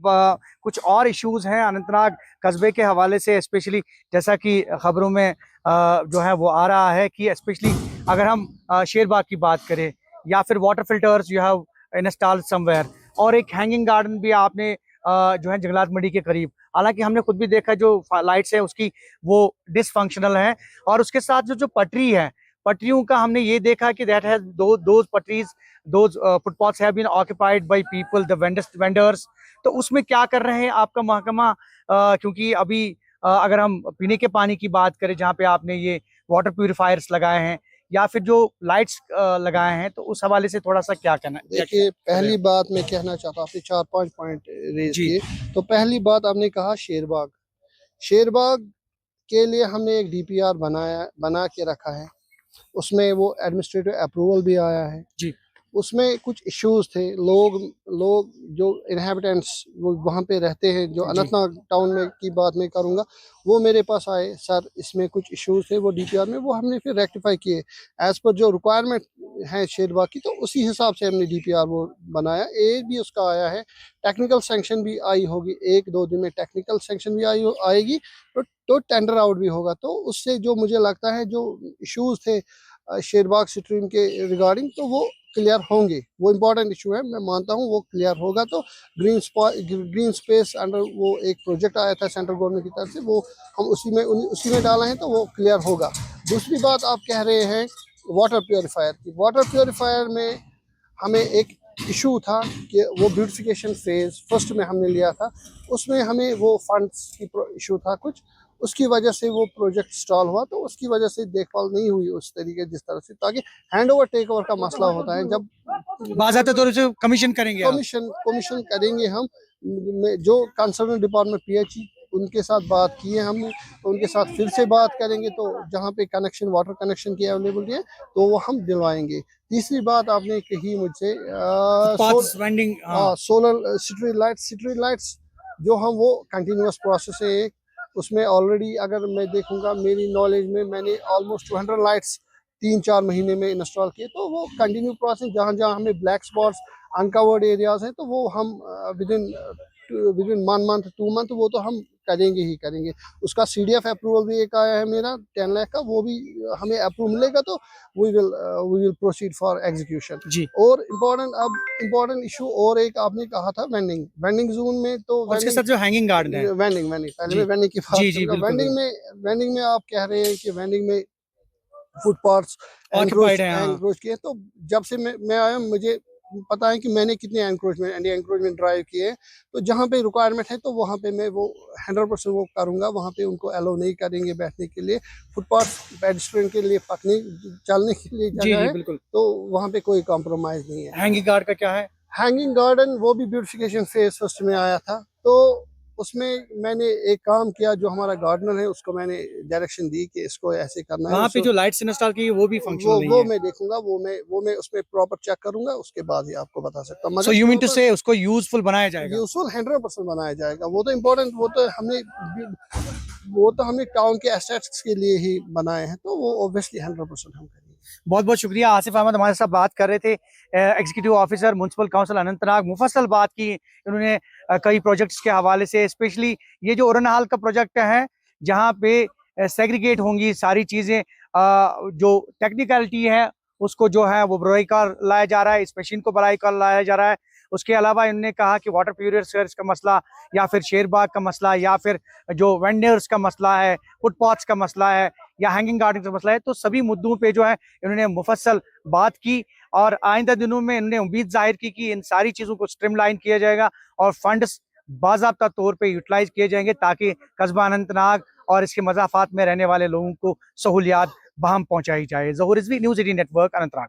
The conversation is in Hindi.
कुछ और इश्यूज हैं अनंतनाग कस्बे के हवाले से, स्पेशली जैसा कि खबरों में जो है वो आ रहा है कि स्पेशली अगर हम शेरबाग की बात करें या फिर water filters you have installed somewhere, और एक हैंगिंग गार्डन भी आपने जो है जंगलात मंडी के करीब, हालांकि हमने खुद भी देखा जो लाइट्स है उसकी वो डिसफंक्शनल है, और उसके साथ जो जो पटरी है, पटरियों का हमने ये देखा कि दैट हैज दोज पटरीज, those footpaths have been occupied by people, the vendors. तो उसमें क्या कर रहे हैं आपका महकमा? क्योंकि अभी अगर हम पीने के पानी की बात करें जहाँ पे आपने ये वाटर प्यूरिफायर्स लगाए हैं या फिर जो लाइट्स लगाए हैं, तो उस हवाले से थोड़ा सा क्या कहना? देखिए, पहली बात मैं कहना चाहता हूँ, आपने 4-5 पॉइंट रेज जी। किए। तो पहली बात आपने कहा शेरबाग, शेरबाग के लिए हमने एक डीपीआर बना के रखा है, उसमें वो एडमिनिस्ट्रेटिव अप्रूवल भी आया है जी। उसमें कुछ इश्यूज थे, लोग जो इनहेबिटेंट्स वो वहाँ पे रहते हैं, जो अनंतनाग टाउन में की बात मैं करूँगा, वो मेरे पास आए, सर इसमें कुछ इश्यूज थे वो डीपीआर में, वो हमने फिर रेक्टिफाई किए एज पर जो रिक्वायरमेंट है शेरबाग की, तो उसी हिसाब से हमने डीपीआर वो बनाया। एक भी उसका आया है, टेक्निकल सैंक्शन भी आई होगी, 1-2 दिन में टेक्निकल सैंक्शन भी आएगी, तो टेंडर आउट भी होगा। तो उससे जो मुझे लगता है जो इश्यूज थे शेरबाग स्ट्रीम के रिगार्डिंग, तो वो क्लियर होंगे। वो इम्पोर्टेंट इशू है, मैं मानता हूँ वो क्लियर होगा। तो ग्रीन स्पेस अंडर वो एक प्रोजेक्ट आया था सेंट्रल गवर्नमेंट की तरफ से, वो हम उसी में डाला है, तो वो क्लियर होगा। दूसरी बात आप कह रहे हैं वाटर प्योरीफायर की, वाटर प्योरीफायर में हमें एक इशू था कि वो ब्यूटिफिकेशन फेज फर्स्ट में हमने लिया था, उसमें हमें वो फंड्स की इशू था कुछ, उसकी वजह से वो प्रोजेक्ट स्टॉल हुआ, तो उसकी वजह से देखभाल नहीं हुई उस तरीके जिस तरह से, ताकि हैंड ओवर टेक ओवर का मसला होता है जब बाज़ाब्ते तौर से कमीशन करेंगे आप? कमीशन करेंगे हम। जो कंसर्न डिपार्टमेंट पीएचई उनके साथ बात की है हमने, तो उनके साथ फिर से बात करेंगे, तो जहाँ पे कनेक्शन वाटर कनेक्शन की अवेलेबिलिटी है तो वो हम दिलवाएंगे। तीसरी बात आपने कही मुझसे सोलर स्ट्रीट लाइट्स जो हम वो कंटिन्यूस प्रोसेस है एक, उसमें ऑलरेडी अगर मैं देखूंगा मेरी नॉलेज में मैंने ऑलमोस्ट 200 लाइट्स 3-4 महीने में इंस्टॉल किए, तो वो कंटिन्यू प्रोसेस, जहाँ जहाँ हमें ब्लैक स्पॉट्स अनकवर्ड एरियाज हैं, तो वो हम विद इन 1 मंथ 2 मंथ वो तो हम करेंगे ही करेंगे। उसका सीडीएफ अप्रूवल भी एक आया है मेरा 10 लाख का, वो भी हमें अप्रूव मिलेगा तो we will proceed for execution जी। और इम्पोर्टेंट इशू और एक आपने कहा था वेंडिंग जोन में, तो उसके साथ जो हैंगिंग गार्डन है, वेंडिंग पहले मैं वेंडिंग की बात करूंगा। वेंडिंग में आप कह रहे हैं कि वेंडिंग में फुटपाथ्स एनक्रोच किए, तो जब से मैं आया मुझे पता है कि मैंने कितने एंटी एंक्रोचमेंट ड्राइव किए, तो जहाँ पे रिक्वायरमेंट है तो वहाँ पे मैं वो 100% वो करूँगा। वहाँ पे उनको अलाउ नहीं करेंगे बैठने के लिए, फुटपाथ पेडेस्ट्रियन के लिए चलने के लिए जगह है, तो वहाँ पे कोई कॉम्प्रोमाइज नहीं है। हैंगिंग गार्ड का क्या है? हैंगिंग गार्डन वो भी ब्यूटिफिकेशन फेज फर्स्ट में आया था, तो उसमें मैंने एक काम किया, जो हमारा गार्डनर है उसको मैंने डायरेक्शन दी कि इसको ऐसे करना है। वहाँ पे जो लाइट्स इंस्टॉल की वो भी फंक्शनल नहीं है। वो मैं देखूंगा, वो मैं उसमें प्रॉपर चेक करूंगा, उसके बाद ही आपको बता सकता हूँ। सो यू मीन टू से उसको यूजफुल बनाया जाएगा? यूजफुल 100% बनाया जाएगा। वो तो इम्पोर्टेंट, वो तो हमने टाउन के एसेट्स के लिए ही बनाए हैं, तो वो ऑब्वियसली 100% हम करेंगे। बहुत बहुत शुक्रिया। आसिफ अहमद हमारे साथ बात कर रहे थे, executive officer municipal council Anantnag. मुफस्सल बात की इन्होंने कई प्रोजेक्ट्स के हवाले से, स्पेशली ये जो उरनहाल का प्रोजेक्ट है जहाँ पे सेग्रीगेट होंगी सारी चीज़ें, जो टेक्निकलिटी है उसको जो है वो बराई कार लाया जा रहा है, इस मशीन को बराई कार लाया जा रहा है। उसके अलावा इन्होंने कहा कि वाटर प्यूरिफायर्स का मसला या फिर शेरबाग का मसला या फिर जो वेंडर्स का मसला है, फुटपाथ्स का मसला है या हैंगिंग गार्डन का मसला है, तो सभी मुद्दों पे जो है इन्होंने मुफस्सल बात की, और आइंदा दिनों में इन्होंने उम्मीद जाहिर की कि इन सारी चीज़ों को स्ट्रीमलाइन किया जाएगा और फंड्स बाज़ाब्ता तौर पे यूटिलाइज किए जाएंगे, ताकि कस्बा अनंतनाग और इसके मज़ाफ़ात में रहने वाले लोगों को सहूलियात बहम पहुँचाई जाए। ज़हूर रिजवी, न्यूज़ 18 नेटवर्क, अनंतनाग।